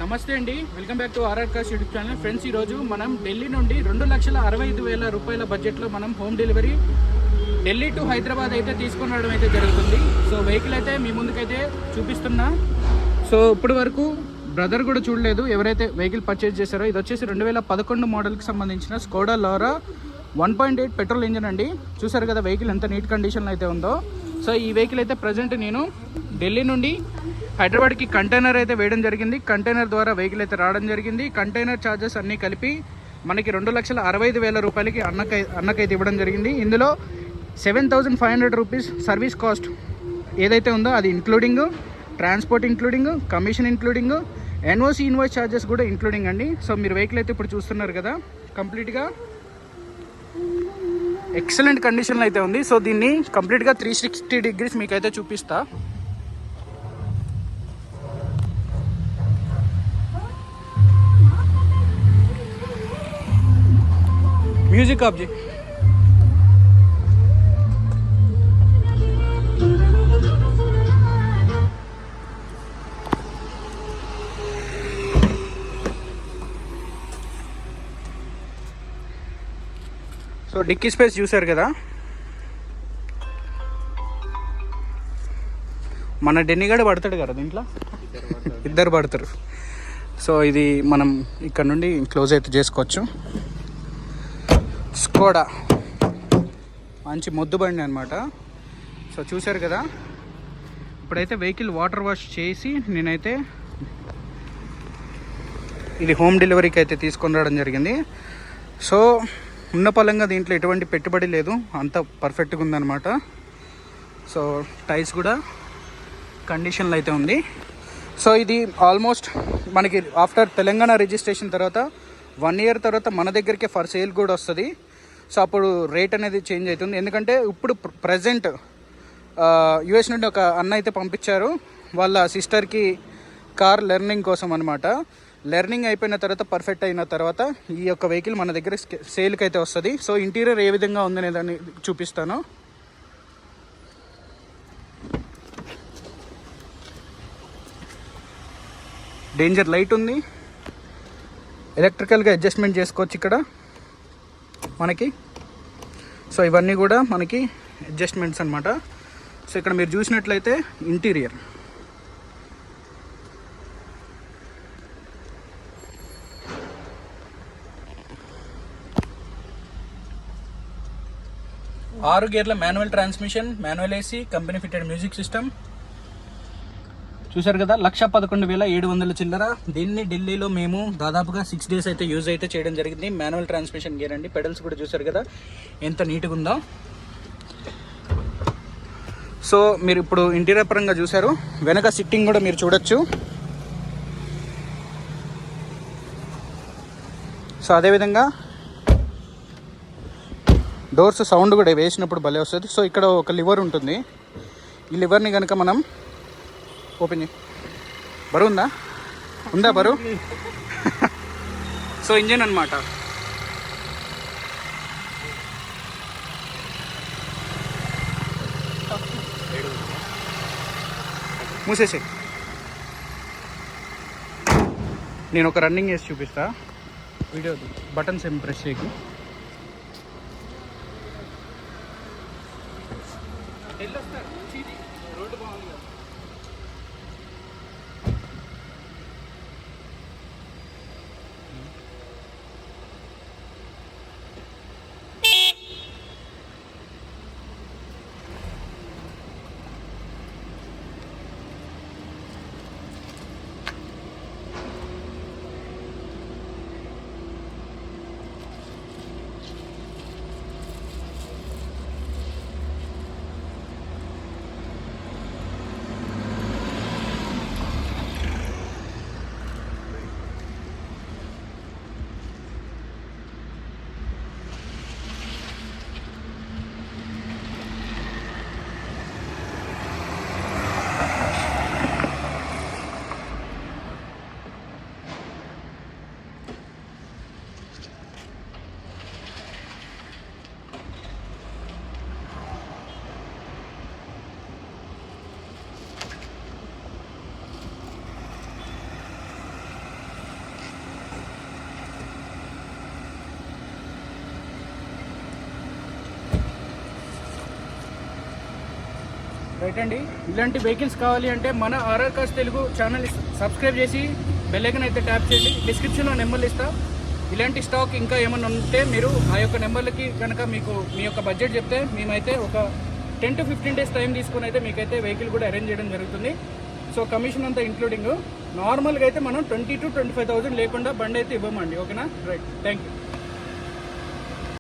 నమస్తే అండి, welcome back to RR cars YouTube channel. Friends, ఈరోజు మనం ఢిల్లీ నుండి 2,65,000 రూపాయల బడ్జెట్లో మనం home delivery Delhi to Hyderabad అయితే తీసుకొని రావడం అయితే జరుగుతుంది. సో వెహికల్ అయితే మీ ముందుకైతే చూపిస్తున్నా. సో ఇప్పటి వరకు బ్రదర్ కూడా చూడలేదు ఎవరైతే వెహికల్ పర్చేజ్ చేశారో. ఇది వచ్చేసి 2011 మోడల్కి సంబంధించిన స్కోడా లోరా 1.8 పెట్రోల్ ఇంజన్ అండి. చూసారు కదా వెహికల్ ఎంత నీట్ కండిషన్లో అయితే ఉందో. సో ఈ వెహికల్ అయితే ప్రజెంట్ నేను ఢిల్లీ నుండి హైదరాబాద్కి కంటైనర్ అయితే వేయడం జరిగింది. కంటైనర్ ద్వారా వెహికల్ అయితే రావడం జరిగింది. కంటైనర్ ఛార్జెస్ అన్నీ కలిపి మనకి 2,65,000 రూపాయలకి అన్నకైతే ఇవ్వడం జరిగింది. ఇందులో 7,500 రూపీస్ సర్వీస్ కాస్ట్ ఏదైతే ఉందో అది including, transport including, commission including, NOC invoice charges కూడా ఇంక్లూడింగ్ అండి. సో మీరు వెహికల్ అయితే ఇప్పుడు చూస్తున్నారు కదా, కంప్లీట్గా ఎక్సలెంట్ కండిషన్లో అయితే ఉంది. సో దీన్ని కంప్లీట్గా 360 డిగ్రీస్ మీకైతే చూపిస్తా. మ్యూజిక్ ఆఫ్ చేయి. సో డిక్కీ స్పేస్ చూసారు కదా, మన డెన్నిగాడు పడతాడు కదా దీంట్లో, ఇద్దరు పడతారు. సో ఇది మనం ఇక్కడ నుండి క్లోజ్ అయితే చేసుకోవచ్చు. స్కోడా మంచి మొద్దు బండి అనమాట. సో చూసారు కదా, ఇప్పుడైతే వెహికల్ వాటర్ వాష్ చేసి నేనైతే ఇది హోమ్ డెలివరీకి అయితే తీసుకొని రావడం జరిగింది. సో ఉన్న పలంగా దీంట్లో ఎటువంటి పెట్టుబడి లేదు, అంత పర్ఫెక్ట్గా ఉందన్నమాట. సో టైర్స్ కూడా కండిషన్లో అయితే ఉంది. సో ఇది ఆల్మోస్ట్ మనకి ఆఫ్టర్ తెలంగాణ రిజిస్ట్రేషన్ తర్వాత 1 ఇయర్ తర్వాత మన దగ్గరికి ఫర్ సేల్ కూడా వస్తుంది. సో అప్పుడు రేట్ అనేది చేంజ్ అవుతుంది. ఎందుకంటే ఇప్పుడు ప్రజెంట్ యుఎస్ నుండి ఒక అన్న అయితే పంపించారు వాళ్ళ సిస్టర్కి కార్ లెర్నింగ్ కోసం అనమాట. లెర్నింగ్ అయిపోయిన తర్వాత పర్ఫెక్ట్ అయిన తర్వాత ఈ యొక్క వెహికల్ మన దగ్గర సేల్కి అయితే వస్తుంది. సో ఇంటీరియర్ ఏ విధంగా ఉందనే దాన్ని చూపిస్తాను. డేంజర్ లైట్ ఉంది, ఎలక్ట్రికల్గా అడ్జస్ట్మెంట్ చేసుకోవచ్చు ఇక్కడ మనకి. సో ఇవన్నీ కూడా మనకి అడ్జస్ట్మెంట్స్ అనమాట. సో ఇక్కడ మీరు చూసినట్లయితే ఇంటీరియర్ 6 గేర్ల manual transmission, manual AC, company fitted music system. చూసారు కదా, 1,11,700 చిల్లర. దీన్ని ఢిల్లీలో మేము దాదాపుగా 6 డేస్ అయితే యూజ్ అయితే చేయడం జరిగింది. మాన్యువల్ ట్రాన్స్మిషన్ గేర్ అండి. పెడల్స్ కూడా చూసారు కదా ఎంత నీట్గా ఉందో. సో మీరు ఇప్పుడు ఇంటీరియర్ పరంగా చూసారు, వెనక సిట్టింగ్ కూడా మీరు చూడొచ్చు. సో అదేవిధంగా డోర్స్ సౌండ్ కూడా వేసినప్పుడు భలే వస్తుంది. సో ఇక్కడ ఒక లివర్ ఉంటుంది. ఈ లివర్ని కనుక మనం ఓపెన్ చేయి. బరువు ఉందా బరువు? సో ఇంజన్ అనమాట. మూసేసి నేను ఒక రన్నింగ్ చేసి చూపిస్తా. వీడియో బటన్స్ ఏం ప్రెస్ చేయకు. రోడ్డు బాగుంది కదా. రైట్ అండి. ఇలాంటి వెహికల్స్ కావాలి అంటే మన RR cars Telugu channel subscribe చేసి బెల్ ఐకాన్ అయితే ట్యాప్ చేయండి. డిస్క్రిప్షన్లో నెంబర్లు ఇస్తా. ఇలాంటి స్టాక్ ఇంకా ఏమైనా ఉంటే మీరు ఆ యొక్క నెంబర్లకి కనుక మీకు మీ యొక్క బడ్జెట్ చెప్తే మేమైతే ఒక 10 to 15 days టైం తీసుకుని అయితే మీకైతే వెహికల్ కూడా అరేంజ్ చేయడం జరుగుతుంది. సో కమిషన్ అంతా ఇంక్లూడింగ్. నార్మల్గా అయితే మనం 20 to 25,000 లేకుండా బండి అయితే ఇవ్వమండి. ఓకేనా? Right, thank you.